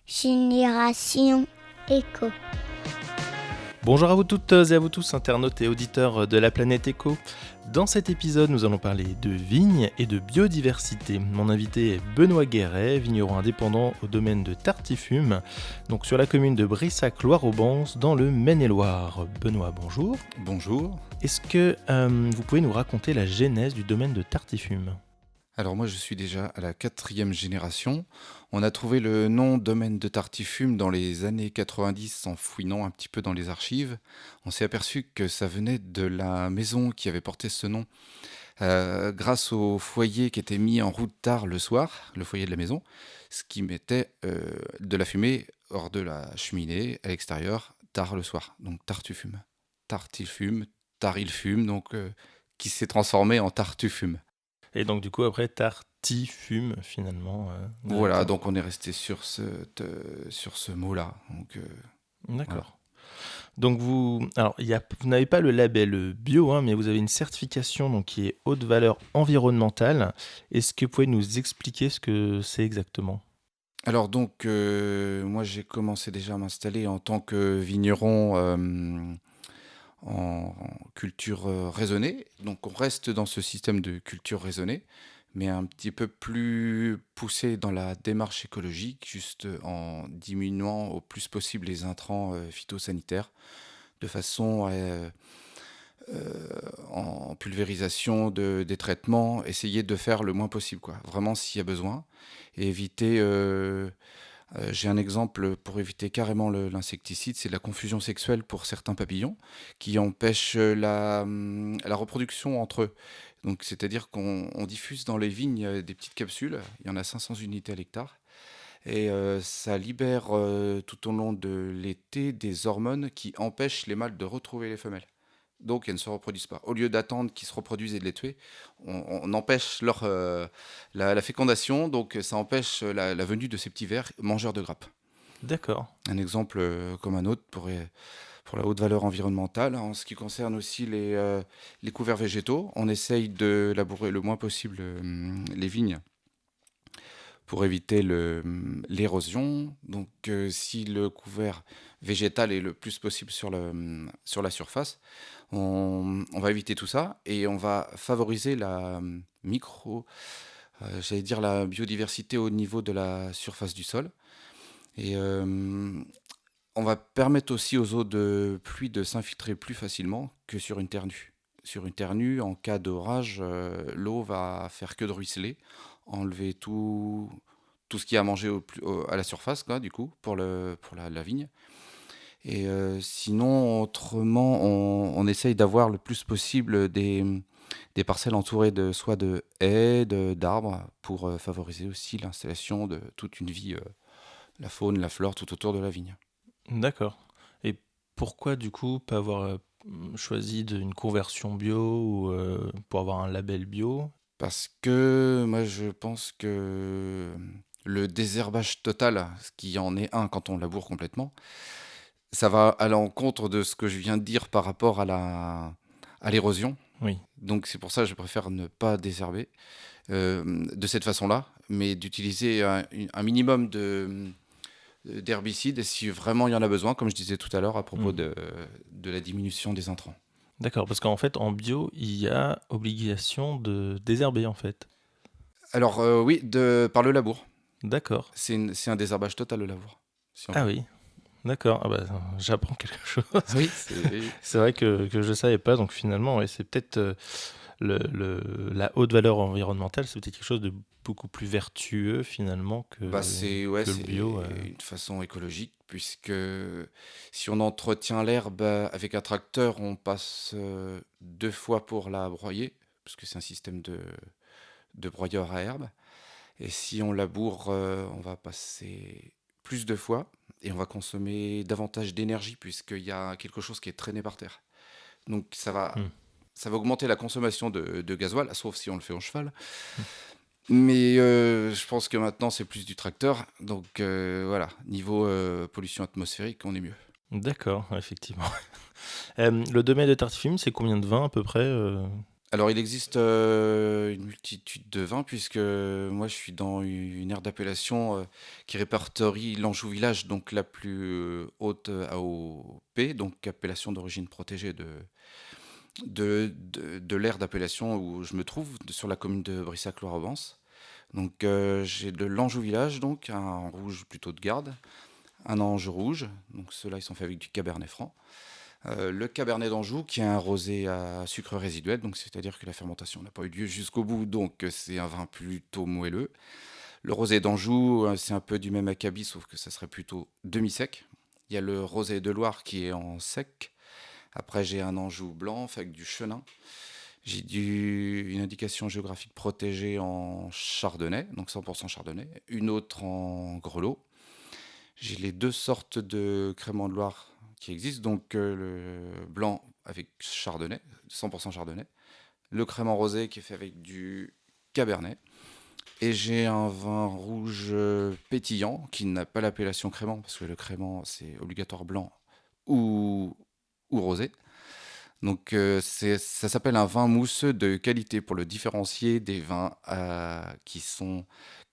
Génération Éco. Bonjour à vous toutes et à vous tous, internautes et auditeurs de la planète Éco. Dans cet épisode, nous allons parler de vignes et de biodiversité. Mon invité est Benoît Guéret, vigneron indépendant au domaine de Tartiffume, donc sur la commune de Brissac-Loire-Aubance, dans le Maine-et-Loire. Benoît, bonjour. Bonjour. Est-ce que vous pouvez nous raconter la genèse du domaine de Tartiffume ? Alors moi je suis déjà à la 4e génération. On a trouvé le nom domaine de Tartiffume dans les années 90 en fouinant un petit peu dans les archives. On s'est aperçu que ça venait de la maison qui avait porté ce nom grâce au foyer qui était mis en route tard le soir, le foyer de la maison, ce qui mettait de la fumée hors de la cheminée à l'extérieur tard le soir. Donc Tartiffume. Tartiffume, Tarilfume, donc qui s'est transformé en Tartuffume. Et donc du coup après Tartiffume finalement. Voilà, donc on est resté sur ce mot-là. Donc, D'accord. voilà. Donc vous n'avez pas le label bio, mais vous avez une certification donc, qui est haute valeur environnementale. Est-ce que vous pouvez nous expliquer ce que c'est exactement ? Alors donc, moi j'ai commencé déjà à m'installer en tant que vigneron en culture raisonnée. Donc on reste dans ce système de culture raisonnée, mais un petit peu plus poussé dans la démarche écologique, juste en diminuant au plus possible les intrants phytosanitaires, de façon à, en pulvérisation des traitements, essayer de faire le moins possible, quoi. Vraiment s'il y a besoin, et éviter... j'ai un exemple pour éviter carrément l'insecticide, c'est la confusion sexuelle pour certains papillons qui empêche la reproduction entre eux. Donc, c'est-à-dire qu'on diffuse dans les vignes des petites capsules, il y en a 500 unités à l'hectare, et ça libère tout au long de l'été des hormones qui empêchent les mâles de retrouver les femelles. Donc, elles ne se reproduisent pas. Au lieu d'attendre qu'ils se reproduisent et de les tuer, on empêche la fécondation, donc ça empêche la venue de ces petits vers mangeurs de grappes. D'accord. Un exemple comme un autre pour la haute valeur environnementale. En ce qui concerne aussi les couverts végétaux, on essaye de labourer le moins possible les vignes pour éviter l'érosion. Donc si le couvert végétal est le plus possible sur la surface, on va éviter tout ça et on va favoriser la la biodiversité au niveau de la surface du sol. Et on va permettre aussi aux eaux de pluie de s'infiltrer plus facilement que sur une terre nue. Sur une terre nue, en cas d'orage, l'eau va faire que de ruisseler, enlever tout ce qui a mangé à la surface, quoi, du coup, pour la vigne. Et sinon, autrement, on essaye d'avoir le plus possible des parcelles entourées soit de haies, d'arbres, pour favoriser aussi l'installation de toute une vie, la faune, la flore, tout autour de la vigne. D'accord. Et pourquoi du coup pas avoir choisi une conversion bio ou pour avoir un label bio ? Parce que moi, je pense que le désherbage total, ce qui en est un quand on laboure complètement, ça va à l'encontre de ce que je viens de dire par rapport à l'érosion. Oui. Donc c'est pour ça que je préfère ne pas désherber de cette façon-là, mais d'utiliser un minimum d'herbicides si vraiment il y en a besoin, comme je disais tout à l'heure à propos de la diminution des intrants. D'accord, parce qu'en fait, en bio, il y a obligation de désherber, en fait. Alors oui, par le labour. D'accord. C'est un désherbage total, le labour. Si on Ah veut. oui, d'accord. Ah bah, j'apprends quelque chose. Oui, C'est vrai que je ne savais pas, donc finalement, ouais, c'est peut-être la haute valeur environnementale, c'est peut-être quelque chose de beaucoup plus vertueux, finalement, c'est que le bio. une façon écologique, puisque si on entretient l'herbe avec un tracteur, on passe 2 fois pour la broyer, parce que c'est un système de broyeur à herbe. Et si on laboure, on va passer plus de fois et on va consommer davantage d'énergie puisqu'il y a quelque chose qui est traîné par terre. Donc Hmm. ça va augmenter la consommation de gasoil, sauf si on le fait en cheval. Mais je pense que maintenant c'est plus du tracteur. Donc voilà, niveau pollution atmosphérique, on est mieux. D'accord, effectivement. Le domaine de Tartifum, c'est combien de vins à peu près Alors, il existe une multitude de vins, puisque moi, je suis dans une aire d'appellation qui répertorie l'Anjou Village, donc la plus haute AOP, donc appellation d'origine protégée de l'aire d'appellation où je me trouve, sur la commune de Brissac-Loire-Aubance. Donc, j'ai de l'Anjou Village, donc un rouge plutôt de garde, un Anjou rouge, donc ceux-là, ils sont faits avec du Cabernet Franc. Le Cabernet d'Anjou, qui est un rosé à sucre résiduel, donc c'est-à-dire que la fermentation n'a pas eu lieu jusqu'au bout, donc c'est un vin plutôt moelleux. Le rosé d'Anjou, c'est un peu du même acabit, sauf que ça serait plutôt demi-sec. Il y a le rosé de Loire qui est en sec. Après, j'ai un Anjou blanc fait avec du chenin. J'ai une indication géographique protégée en chardonnay, donc 100% chardonnay. Une autre en grelot. J'ai les deux sortes de crémant de Loire qui existent, donc le blanc avec chardonnay, 100% chardonnay, le crémant rosé qui est fait avec du cabernet, et j'ai un vin rouge pétillant qui n'a pas l'appellation crémant, parce que le crémant c'est obligatoire blanc ou, ou rosé. Donc ça s'appelle un vin mousseux de qualité pour le différencier des vins qui sont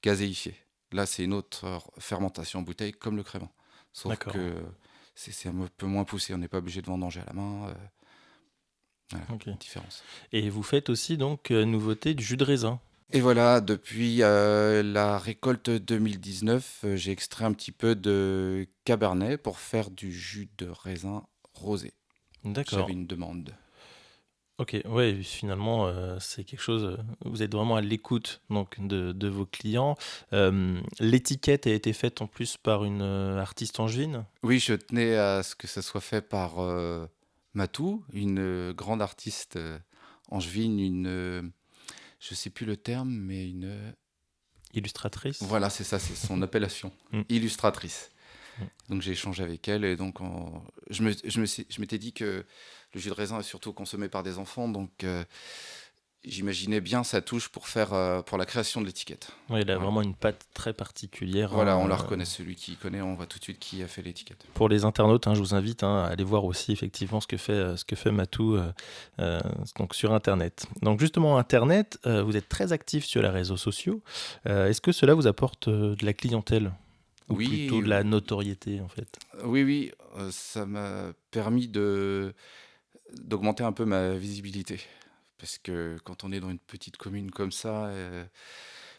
gazéifiés. Là, c'est une autre fermentation en bouteille comme le crémant. Sauf D'accord. que c'est un peu moins poussé, on n'est pas obligé de vendanger à la main. Voilà, Ok. une différence. Et vous faites aussi donc nouveauté du jus de raisin. Et voilà, depuis la récolte 2019, j'ai extrait un petit peu de cabernet pour faire du jus de raisin rosé. D'accord. J'avais une demande. Ok, ouais, finalement, c'est quelque chose. Vous êtes vraiment à l'écoute donc de vos clients. L'étiquette a été faite en plus par une artiste angevine. Oui, je tenais à ce que ça soit fait par Matou, une grande artiste angevine, je sais plus le terme, mais Illustratrice. voilà, c'est ça, c'est son appellation, Mm. illustratrice. Mm. Donc j'ai échangé avec elle et donc je m'étais dit que le jus de raisin est surtout consommé par des enfants, donc j'imaginais bien sa touche pour la création de l'étiquette. Ouais, il a Voilà. vraiment une patte très particulière. Voilà, hein, on la reconnaît, celui qui connaît, on voit tout de suite qui a fait l'étiquette. Pour les internautes, hein, je vous invite à aller voir aussi effectivement ce que fait Matou donc sur Internet. Donc justement, Internet, vous êtes très actif sur les réseaux sociaux. Est-ce que cela vous apporte de la clientèle ou Oui, plutôt de la notoriété en fait? oui, ça m'a permis d'augmenter un peu ma visibilité. Parce que quand on est dans une petite commune comme ça,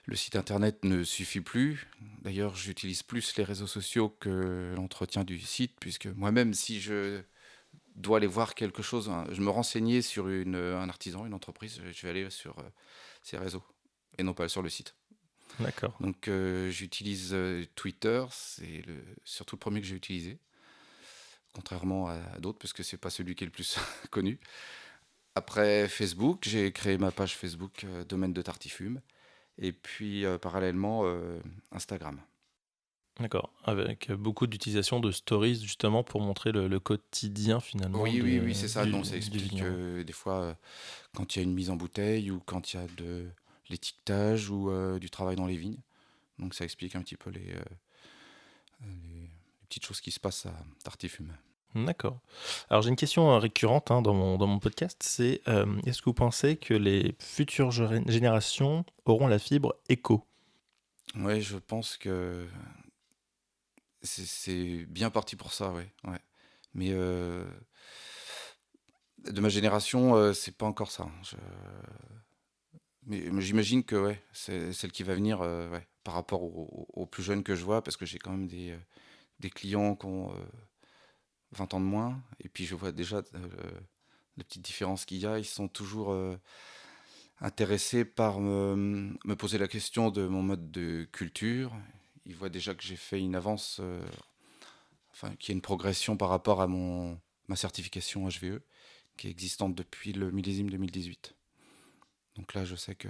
le site internet ne suffit plus. D'ailleurs, j'utilise plus les réseaux sociaux que l'entretien du site, puisque moi-même, si je dois aller voir quelque chose, hein, je me renseignais sur un artisan, une entreprise, je vais aller sur ces réseaux et non pas sur le site. D'accord. Donc, j'utilise Twitter, c'est surtout le premier que j'ai utilisé, contrairement à d'autres, parce que c'est pas celui qui est le plus connu. Après Facebook, j'ai créé ma page Facebook Domaine de Tartifume. Et puis parallèlement Instagram. D'accord. Avec beaucoup d'utilisation de stories justement pour montrer le quotidien finalement Oui, c'est ça. Donc ça du explique vigneron. des fois quand il y a une mise en bouteille ou quand il y a de l'étiquetage ou du travail dans les vignes. Donc ça explique un petit peu les petites choses qui se passent à Tartifume. D'accord. Alors j'ai une question récurrente hein, dans mon podcast, c'est est-ce que vous pensez que les futures générations auront la fibre éco? Ouais, je pense que c'est bien parti pour ça, ouais. Mais de ma génération, c'est pas encore ça. Mais j'imagine que ouais, c'est celle qui va venir ouais, par rapport aux plus jeunes que je vois, parce que j'ai quand même des clients qui ont 20 ans de moins, et puis je vois déjà les petites différences qu'il y a. Ils sont toujours intéressés par me poser la question de mon mode de culture. Ils voient déjà que j'ai fait une avance, enfin qu'il y a une progression par rapport à ma certification HVE, qui est existante depuis le millésime 2018. Donc là, je sais que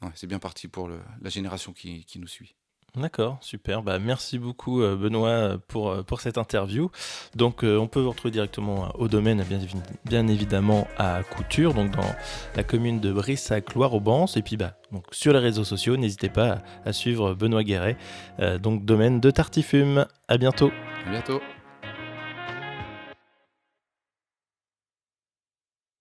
ouais, c'est bien parti pour la génération qui nous suit. D'accord, super. Bah, merci beaucoup Benoît pour cette interview. Donc on peut vous retrouver directement au domaine, bien évidemment à Couture, donc dans la commune de Brissac-Loire-Aubance. Et puis donc, sur les réseaux sociaux, n'hésitez pas à suivre Benoît Guéret, donc domaine de Tartifume. À bientôt. À bientôt.